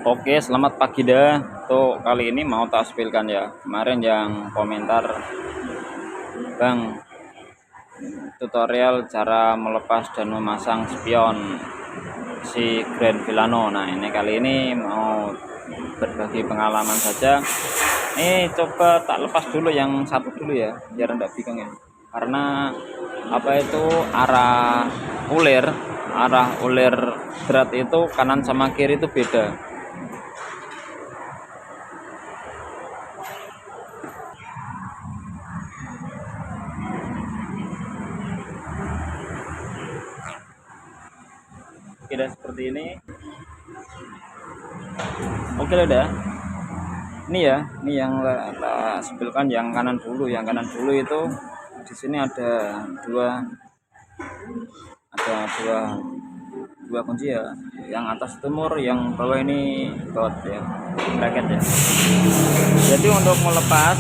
Oke, selamat pagi dah. Tuh, kali ini mau tak spillkan ya. Kemarin yang komentar, Bang, tutorial cara melepas dan memasang spion si Grand Villano. Nah, ini kali ini mau berbagi pengalaman saja. Coba tak lepas dulu yang satu dulu ya, biar enggak bingung ya. Karena apa itu arah ulir berat itu kanan sama kiri itu beda. Tidak seperti ini. Oke udah. Ini yang sebelkan yang kanan dulu. Yang kanan dulu itu di sini ada dua kunci ya. Yang atas timur, yang bawah ini dot ya, bracket ya. Jadi untuk melepas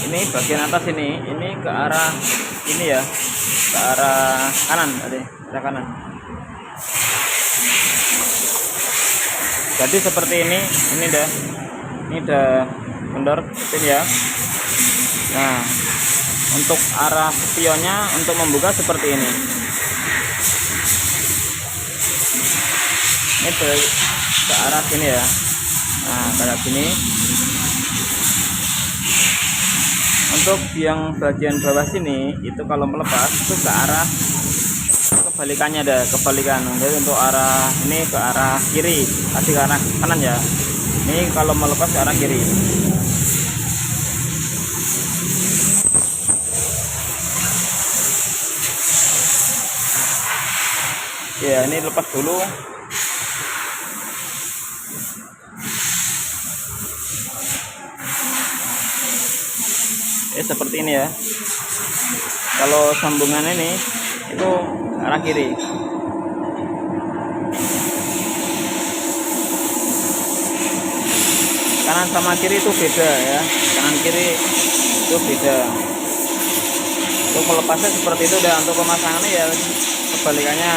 ini bagian atas ini ke arah ini ya, ke arah kanan tadi, arah kanan. Jadi seperti ini udah kendor kecil ya. Nah, untuk arah spionnya untuk membuka seperti ini. Ini ke arah sini ya. Nah, kayak gini. Untuk yang bagian bawah sini itu kalau melepas itu ke arah kebalikannya, ada kebalikan. Jadi untuk arah ini ke arah kiri, tadi ke arah kanan ya. Ini kalau melepas ke arah kiri. Ya, ini lepas dulu. Seperti ini ya. Kalau sambungan ini itu arah kiri. Kanan sama kiri itu beda ya. Kanan kiri itu beda. Untuk melepasnya seperti itu. Dan untuk pemasangannya ya kebalikannya.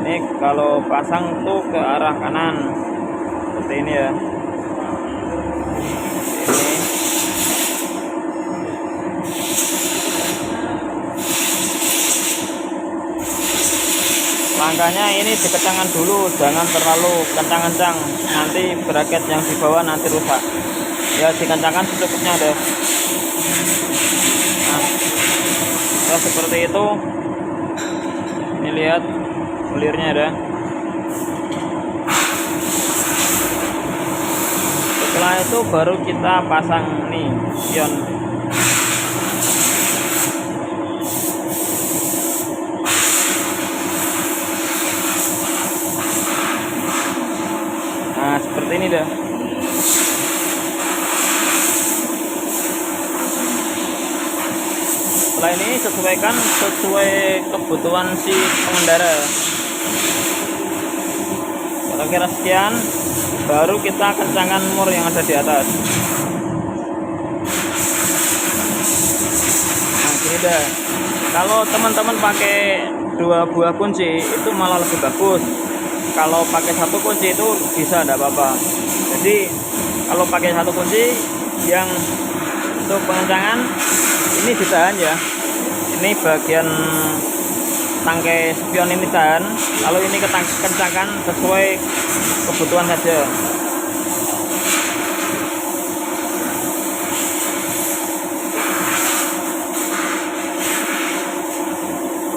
Ini kalau pasang tuh ke arah kanan seperti ini ya. Langkahnya ini dikencangkan dulu, jangan terlalu kencang-kencang, nanti bracket yang di bawah nanti rusak ya. Dikencangkan secukupnya deh. Nah, seperti itu. Ini lihat ulirnya ada. Setelah itu baru kita pasang nih spion. Nah, seperti ini dah. Setelah ini sesuaikan sesuai kebutuhan si pengendara. Kira-kira sekian, baru kita kencangkan mur yang ada di atas. Nah, gini dah. Kalau teman-teman pakai dua buah kunci itu malah lebih bagus. Kalau pakai satu kunci itu bisa, tidak apa-apa. Jadi kalau pakai satu kunci yang untuk pengencangan ini ditahan ya. Ini bagian tangkai spion ini tahan. Lalu ini kencangkan sesuai kebutuhan saja.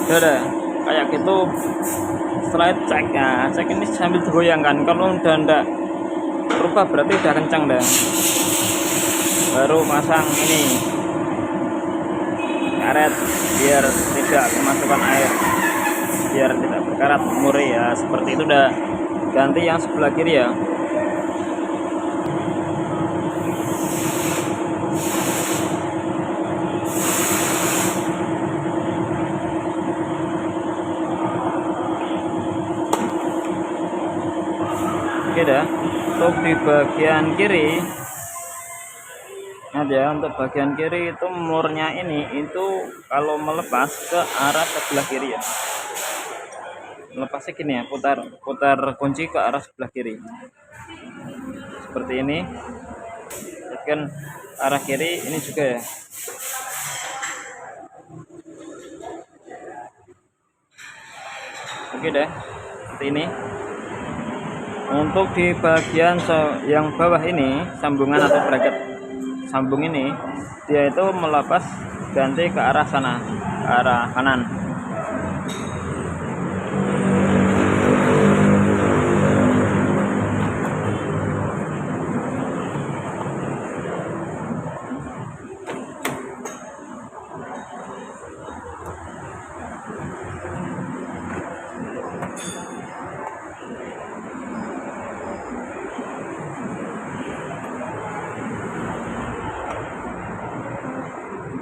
Udah kayak gitu. Setelah itu cek ini sambil digoyangkan. Kalau udah enggak berubah berarti udah kencang dah. Baru masang ini karet biar tidak kemasukan air, biar tidak berkarat muri ya. Seperti itu. Udah ganti yang sebelah kiri ya. Oke dah. Untuk di bagian kiri aja, untuk bagian kiri itu murnya ini itu kalau melepas ke arah sebelah kiri ya. lepasnya gini ya, putar kunci ke arah sebelah kiri seperti ini. Kan arah kiri ini juga ya. Oke deh, seperti ini. Untuk di bagian yang bawah ini, sambungan atau bracket sambung ini, dia itu melepas ganti ke arah sana, ke arah kanan.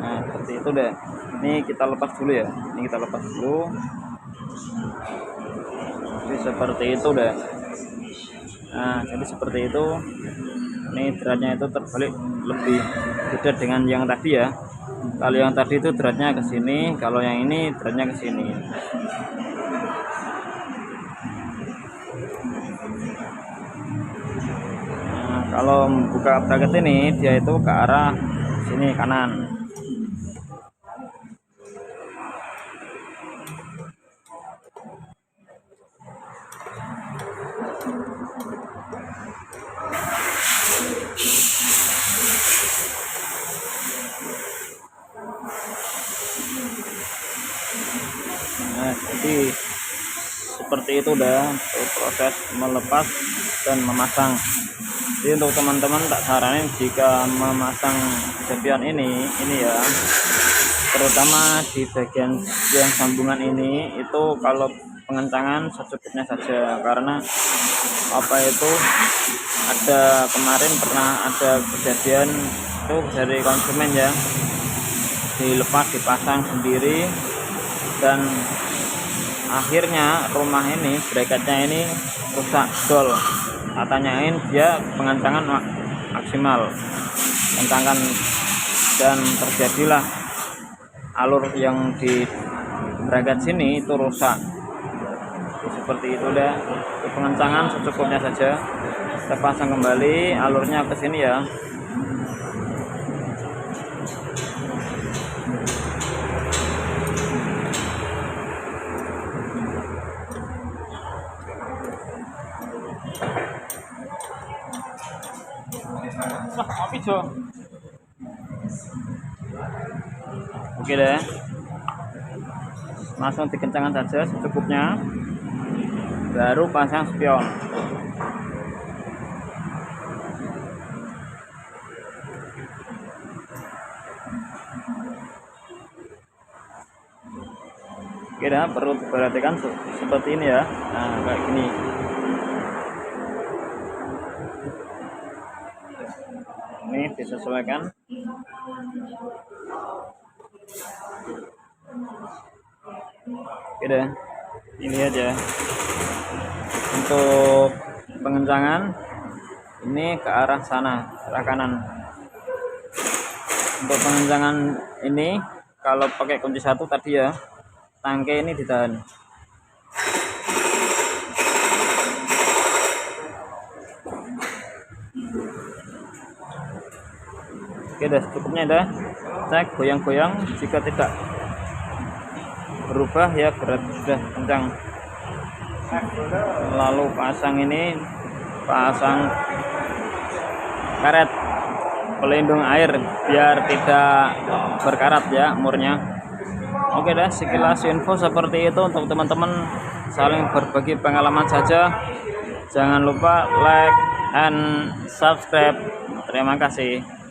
Nah, seperti itu deh. Ini kita lepas dulu ya. Ini kita lepas dulu. Jadi seperti itu deh. Nah, jadi seperti itu. Ini dratnya itu terbalik, lebih beda dengan yang tadi ya. Kalau yang tadi itu dratnya ke sini, kalau yang ini dratnya ke sini. Nah, kalau buka bracket ini dia itu ke arah sini kanan. Nah, jadi seperti itu udah proses melepas dan memasang. Jadi untuk teman-teman tak saranin jika memasang sepion ini ya, terutama di bagian yang sambungan ini itu kalau pengencangan secukupnya saja, karena apa itu ada kemarin pernah ada kejadian itu dari konsumen ya, dilepas dipasang sendiri dan akhirnya rumah ini bracketnya ini rusak dol. Tanyain dia pengencangan maksimal, kencangkan, dan terjadilah alur yang di bracket sini itu rusak. Seperti itu deh. Pengencangan secukupnya saja. Kita pasang kembali alurnya ke sini ya. Oke deh, langsung dikencangkan saja secukupnya, baru pasang spion. Oke dah, perlu diperhatikan seperti ini ya. Nah, kayak gini. Ini disesuaikan. Oke deh, ini aja untuk pengencangan. Ini ke arah sana, arah kanan. Untuk pengencangan ini kalau pakai kunci satu tadi ya, tangke ini ditahan. Oke dah, cukupnya dah. Cek goyang-goyang, jika tidak berubah ya berarti sudah kencang. Lalu pasang ini, pasang karet pelindung air biar tidak berkarat ya murnya. Oke dah, sekilas info seperti itu untuk teman-teman, saling berbagi pengalaman saja. Jangan lupa like and subscribe. Terima kasih.